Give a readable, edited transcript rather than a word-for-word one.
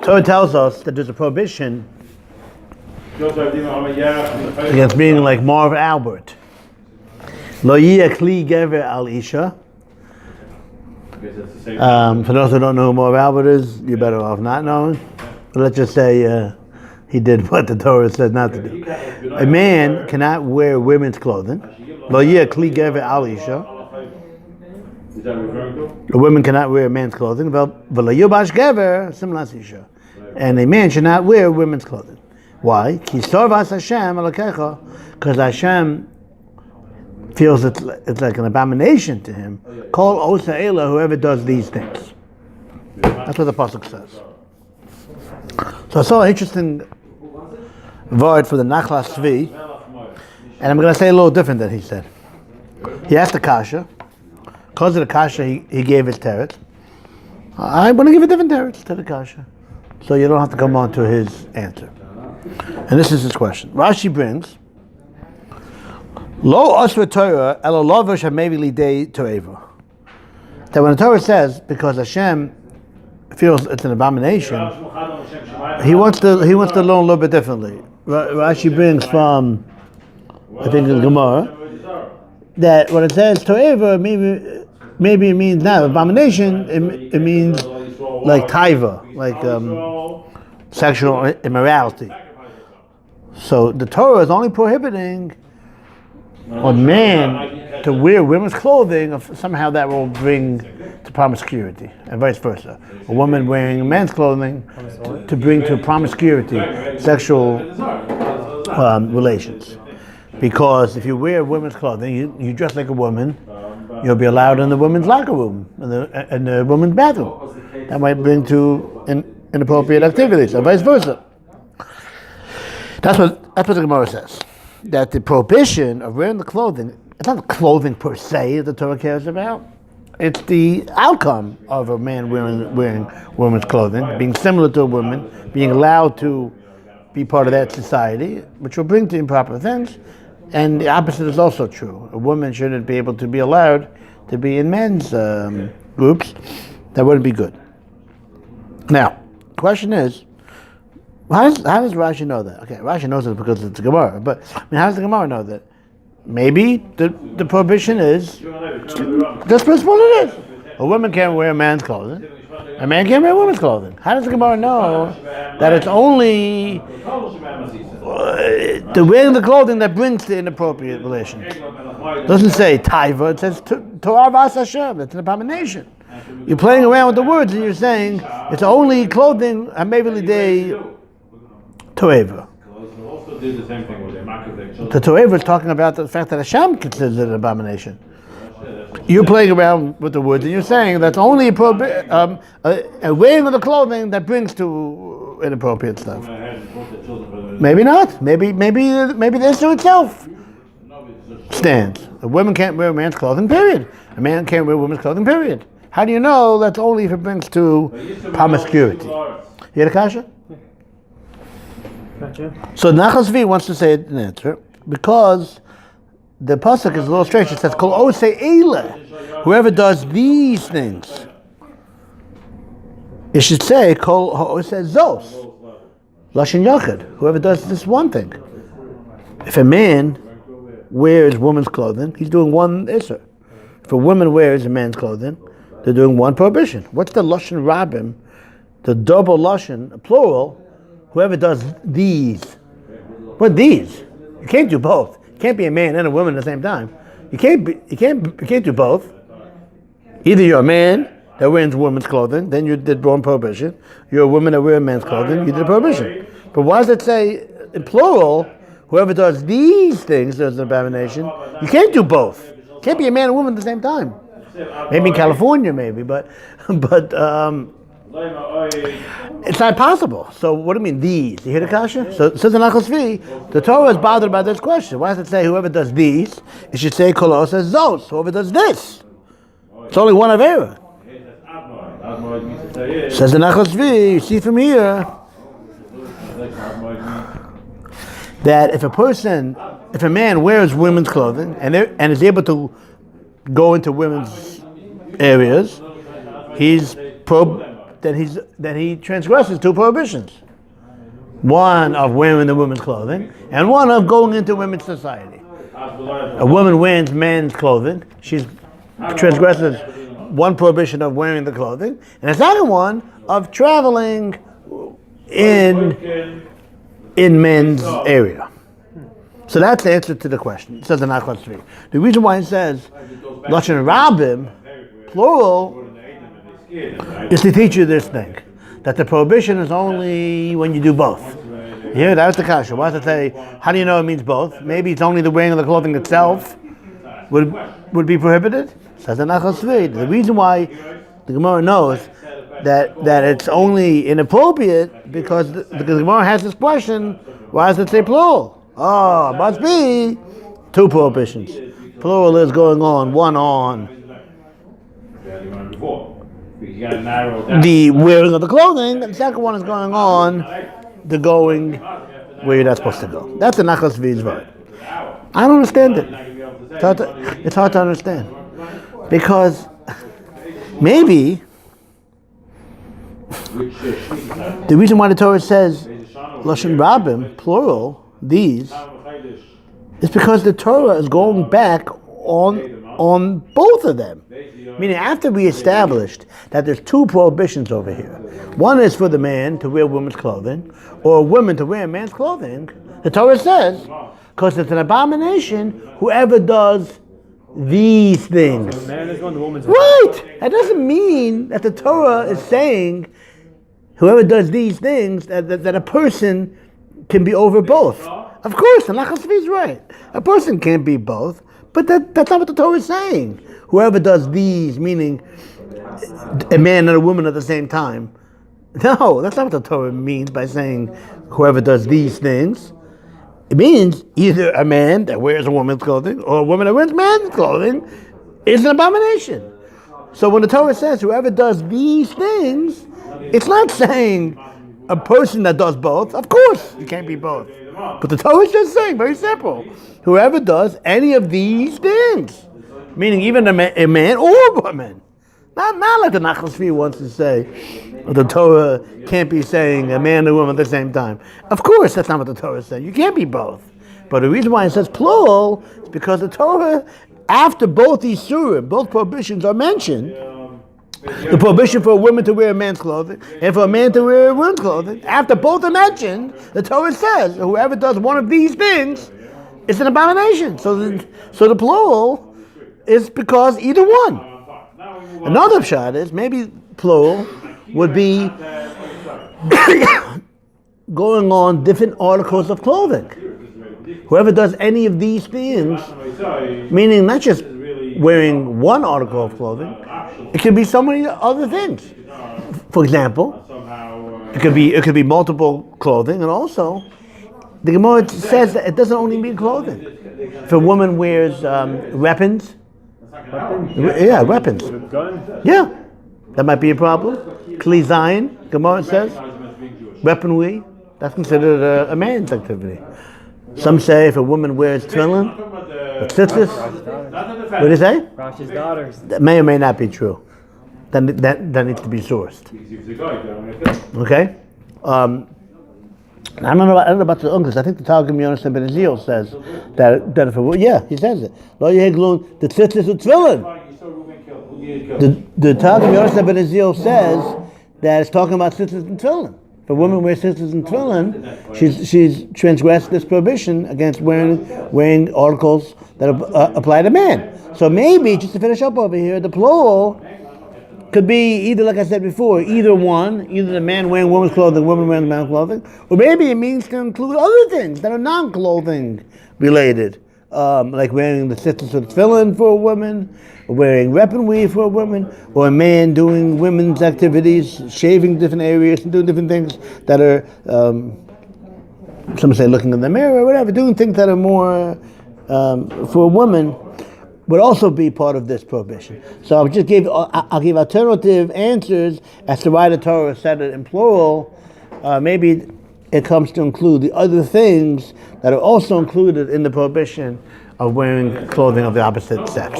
Torah tells us that there's a prohibition against being like Marv Albert. Lo yeh kli gever al isha. For those who don't know who Marv Albert is, you're better off not knowing. But let's just say he did what the Torah says not to do. A man cannot wear women's clothing. Lo yeh kli gever al isha. A woman cannot wear men's clothing. V'lo yubash gever simlas isha. And a man should not wear women's clothing. Why? Because Hashem feels it's like an abomination to him. Kol osa ela, whoever does these things. That's what the pasuk says. So I saw an interesting word for the Nachlas Tzvi, and I'm going to say a little different than he said. He asked the kasha. Because of the kasha, he gave his teretz. I'm going to give a different teretz to the kasha, so you don't have to come on to his answer. And this is his question. Rashi brings, Lo asra Torah elo lovish hamevi lidei toeva. That when the Torah says, because Hashem feels it's an abomination, he wants to learn a little bit differently. Rashi brings from, I think in Gemara, that when it says toeva, maybe it means not abomination. It means like taiva, like sexual immorality. So the Torah is only prohibiting on man to wear women's clothing. If somehow that will bring to promiscuity, and vice versa. A woman wearing men's clothing to bring to promiscuity, sexual relations. Because if you wear women's clothing, you dress like a woman, you'll be allowed in the women's locker room, in the women's bathroom. That might bring to inappropriate activities, or vice versa. That's what the Gemara says. That the prohibition of wearing the clothing, it's not the clothing per se that the Torah cares about. It's the outcome of a man wearing women's clothing, being similar to a woman, being allowed to be part of that society, which will bring to improper things. And the opposite is also true. A woman shouldn't be able to be allowed to be in men's groups. That wouldn't be good. Now, the question is, how does Rashi know that? Okay, Rashi knows it because it's a Gemara, but how does the Gemara know that? Maybe the prohibition is this principle it is. A woman can't wear a man's clothing. A man can't wear women's clothing. How does the Gemara know that it's only the wearing the clothing that brings to inappropriate relations? It doesn't say taiva, it says Torah vas Hashem. It's an abomination. You're playing around with the words and you're saying it's only clothing maybe lidei toeva. The Toeva is talking about the fact that Hashem considers it an abomination. You're playing around with the words and you're saying that's only a wearing of the clothing that brings to inappropriate stuff. Maybe not. Maybe the issue itself stands. A woman can't wear a man's clothing, period. A man can't wear women's clothing, period. How do you know that's only if it brings to promiscuity? You had a kasha? So Nachas V wants to say an answer because the pasuk is a little strange. It says, "Kol osei ele," whoever does these things. It should say, "Kol osei zos," lashon yachid. Whoever does this one thing. If a man wears woman's clothing, he's doing one issur. If a woman wears a man's clothing, they're doing one prohibition. What's the lashon rabim? The double lashon, plural. Whoever does these. What these? You can't do both. You can't be a man and a woman at the same time. You can't do both. Either you're a man that wears women's clothing, then you did one prohibition. You're a woman that wears men's clothing, you did a prohibition. But why does it say in plural, whoever does these things does an abomination? You can't do both. You can't be a man and woman at the same time. Maybe in California, but it's not possible. So what do you mean these? You hear the kasha? So it says in Nachos V, the Torah is bothered by this question. Why does it say whoever does these? It should say kolos says zos. Whoever does this. It's only one avera. Says in Nachos V, you see from here that if a man wears women's clothing and is able to go into women's areas, he's then he transgresses two prohibitions. One of wearing the women's clothing, and one of going into women's society. A woman wears men's clothing, she transgresses one prohibition of wearing the clothing, and the second one of traveling in men's area. So that's the answer to the question. It says in Achos 3. The reason why it says Lashon Rabim, plural, is to teach you this thing, that the prohibition is only when you do both. Here, that's the kasha. Why does it say, how do you know it means both? Maybe it's only the wearing of the clothing itself would be prohibited? It says in Achos 3. The reason why the Gemara knows that it's only inappropriate because the Gemara has this question, why does it say plural? Oh, it must be two prohibitions. Plural is going on, one on the wearing of the clothing, and the second one is going on the going where you're not supposed to go. That's the Nachas V'Izvar. I don't understand it. It's hard to understand. Because maybe the reason why the Torah says Lashon Rabim, plural, these, is because the Torah is going back on both of them. Meaning, after we established that there's two prohibitions over here, one is for the man to wear women's clothing, or a woman to wear man's clothing, the Torah says, because it's an abomination, whoever does these things. So man is one, the woman's right! That doesn't mean that the Torah is saying, whoever does these things, that a person can be over both. Of course, the Nachas is right. A person can't be both, but that's not what the Torah is saying. Whoever does these, meaning a man and a woman at the same time. No, that's not what the Torah means by saying whoever does these things. It means either a man that wears a woman's clothing or a woman that wears man's clothing is an abomination. So when the Torah says whoever does these things, it's not saying a person that does both. Of course, you can't be both. But the Torah is just saying, very simple, whoever does any of these things, meaning even a man or a woman. Not like the Nachal Shvi wants to say, the Torah can't be saying a man and a woman at the same time. Of course, that's not what the Torah is saying. You can't be both. But the reason why it says plural is because the Torah, after both these surah, both prohibitions are mentioned, the prohibition for a woman to wear a man's clothing and for a man to wear a woman's clothing, after both are mentioned, the Torah says whoever does one of these things is an abomination. So the plural is because either one. Another pshat is maybe plural would be going on different articles of clothing. Whoever does any of these things, meaning not just wearing one article of clothing, it could be so many other things. For example, it could be multiple clothing, and also the Gemara says that it doesn't only mean clothing. If a woman wears weapons, weapons. Yeah, that might be a problem. Kli Zayin, Gemara says, weaponry, that's considered a man's activity. Some say if a woman wears tefillin, or tzitzis, what do you say? Rashi's daughters. That may or may not be true. That needs to be sourced. Okay? I don't know about the uncles. I think the Targum Yonasan Ben Azil says that if he says it. Lo yeglun the tzitzis utfillin. The Targum Yonasan Ben Azil says that it's talking about tzitzis and tefillin. If a woman wears tzitzis and tefillin, she's transgressed this prohibition against wearing articles that apply to men. So maybe, just to finish up over here, the plural could be either, like I said before, either the man wearing woman's clothing, woman wearing man's clothing, or maybe it means to include other things that are non-clothing related, like wearing the tzitzis or tefillin for a woman, or wearing weaponry for a woman, or a man doing women's activities, shaving different areas and doing different things that are, some say looking in the mirror or whatever, doing things that are more for a woman, would also be part of this prohibition. So I'll give alternative answers as to why the Torah said it in plural. Maybe it comes to include the other things that are also included in the prohibition of wearing clothing of the opposite sex.